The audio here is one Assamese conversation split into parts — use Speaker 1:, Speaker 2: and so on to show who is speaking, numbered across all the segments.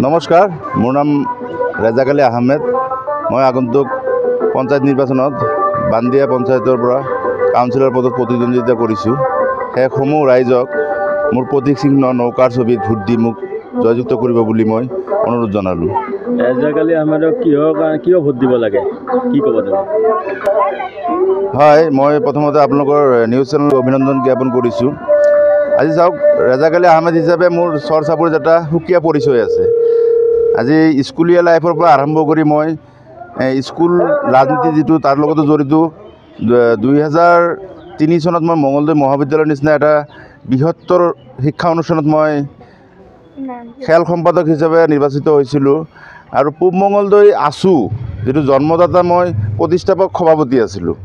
Speaker 1: নমস্কাৰ, মোৰ নাম ৰেজাক আলী আহমেদ। মই আগন্তুক পঞ্চায়ত নিৰ্বাচনত বান্দিয়া পঞ্চায়তৰ পৰা কাউন্সিলৰ পদত প্ৰতিদ্বন্দ্বিতা কৰিছোঁ। সেইসমূহ ৰাইজক মোৰ প্ৰতীক চিহ্ন নৌকাৰ ছবিত ভোট দি মোক জয়যুক্ত কৰিব বুলি মই অনুৰোধ জনালোঁ।
Speaker 2: ৰেজাক আলী আহমেদক কিয় ভোট দিব লাগে, কি ক'ব তুমি?
Speaker 1: হয়, মই প্ৰথমতে আপোনালোকৰ নিউজ চেনেলক অভিনন্দন জ্ঞাপন কৰিছোঁ। আজি চাওক, ৰেজাক আলী আহমেদ হিচাপে মোৰ চৰ চাপৰিত এটা সুকীয়া পৰিচয় আছে। আজি স্কুলীয়া লাইফৰ পৰা আৰম্ভ কৰি মই স্কুল ৰাজনীতি যিটো তাৰ লগতো জড়িত। 2003 চনত মই মঙলদৈ মহাবিদ্যালয়ৰ নিচিনা এটা বৃহত্তৰ শিক্ষা অনুষ্ঠানত মই খেল সম্পাদক হিচাপে নিৰ্বাচিত হৈছিলোঁ। আৰু পূব মঙলদৈ আছু যিটো জন্মদাতা, মই প্ৰতিষ্ঠাপক সভাপতি আছিলোঁ।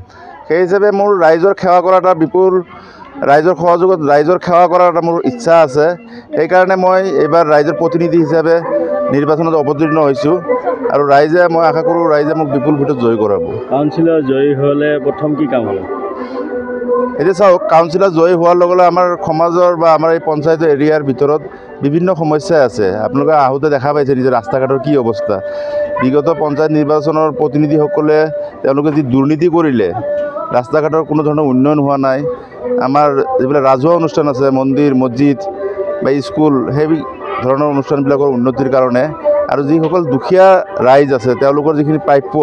Speaker 1: সেই হিচাপে মোৰ ৰাইজৰ সেৱা কৰা এটা বিপুল ৰাইজৰ সহযোগত ৰাইজৰ সেৱা কৰাৰ এটা মোৰ ইচ্ছা আছে। সেইকাৰণে মই এইবাৰ ৰাইজৰ প্ৰতিনিধি হিচাপে নিৰ্বাচনত অৱতীৰ্ণ হৈছোঁ আৰু ৰাইজে, মই আশা কৰোঁ ৰাইজে মোক বিপুল ভোটত জয়ী কৰাব।
Speaker 2: কাউন্সিলৰ জয়ী হ'লে প্ৰথম কি কাম হ'ব?
Speaker 1: এতিয়া চাওক, কাউন্সিলত জয়ী হোৱাৰ লগে লগে আমাৰ সমাজৰ বা আমাৰ এই পঞ্চায়ত এৰিয়াৰ ভিতৰত বিভিন্ন সমস্যা আছে। আপোনালোকে আহোঁতে দেখা পাইছে নিজৰ ৰাস্তা ঘাটৰ কি অৱস্থা। বিগত পঞ্চায়ত নিৰ্বাচনৰ প্ৰতিনিধিসকলে তেওঁলোকে যি দুৰ্নীতি কৰিলে, ৰাস্তা ঘাটৰ কোনো ধৰণৰ উন্নয়ন হোৱা নাই। আমাৰ যিবিলাক ৰাজহুৱা অনুষ্ঠান আছে, মন্দিৰ মছজিদ বা স্কুল, সেই ধৰণৰ অনুষ্ঠানবিলাকৰ উন্নতিৰ কাৰণে আৰু যিসকল দুখীয়া ৰাইজ আছে তেওঁলোকৰ যিখিনি প্ৰাপ্য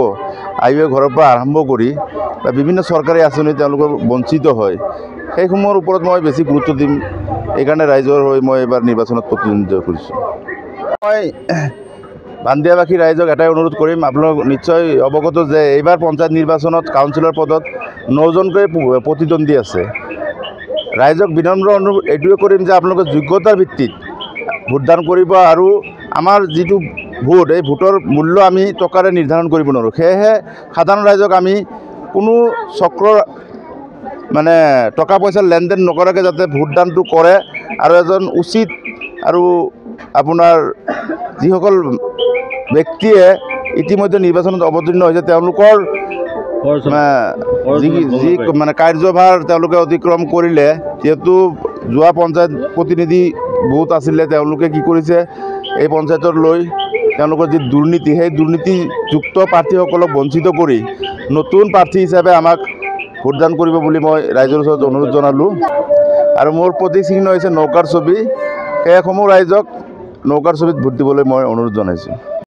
Speaker 1: আয়ৰ ঘৰৰ পৰা আৰম্ভ কৰি বা বিভিন্ন চৰকাৰী আঁচনি তেওঁলোকৰ বঞ্চিত হয়, সেইসমূহৰ ওপৰত মই বেছি গুৰুত্ব দিম। এইকাৰণে ৰাইজৰ হৈ মই এইবাৰ নিৰ্বাচনত প্ৰতিদ্বন্দ্বিতা কৰিছোঁ। মই বান্দিয়াবাসী ৰাইজক এটাই অনুৰোধ কৰিম, আপোনালোক নিশ্চয় অৱগত যে এইবাৰ পঞ্চায়ত নিৰ্বাচনত কাউন্সিলৰ পদত 9জনকৈ প্ৰতিদ্বন্দ্বী আছে। ৰাইজক বিনম্ৰ অনুৰোধ এইটোৱে কৰিম যে আপোনালোকে যোগ্যতাৰ ভিত্তিত ভোটদান কৰিব আৰু আমাৰ যিটো ভোট, এই ভোটৰ মূল্য আমি টকাৰে নিৰ্ধাৰণ কৰিব নোৱাৰোঁ। সেয়েহে সাধাৰণ ৰাইজক আমি কোনো চক্ৰৰ টকা পইচাৰ লেনদেন নকৰাকৈ যাতে ভোটদানটো কৰে আৰু এজন উচিত আৰু আপোনাৰ যিসকল ব্যক্তিয়ে ইতিমধ্যে নিৰ্বাচনত অৱতীৰ্ণ হৈছে তেওঁলোকৰ যি কাৰ্যভাৰ তেওঁলোকে অতিক্ৰম কৰিলে, যিহেতু যোৱা পঞ্চায়ত প্ৰতিনিধি বহুত আছিলে, তেওঁলোকে কি কৰিছে, এই পঞ্চায়তৰ লৈ তেওঁলোকৰ যি দুৰ্নীতি, সেই দুৰ্নীতিযুক্ত প্ৰাৰ্থীসকলক বঞ্চিত কৰি নতুন প্ৰাৰ্থী হিচাপে আমাক ভোটদান কৰিব বুলি মই ৰাইজৰ ওচৰত অনুৰোধ জনালোঁ। আৰু মোৰ প্ৰতীক চিহ্ন হৈছে নৌকাৰ ছবি। সেইসমূহ ৰাইজক নৌকাৰ ছবিত ভোট দিবলৈ মই অনুৰোধ জনাইছোঁ।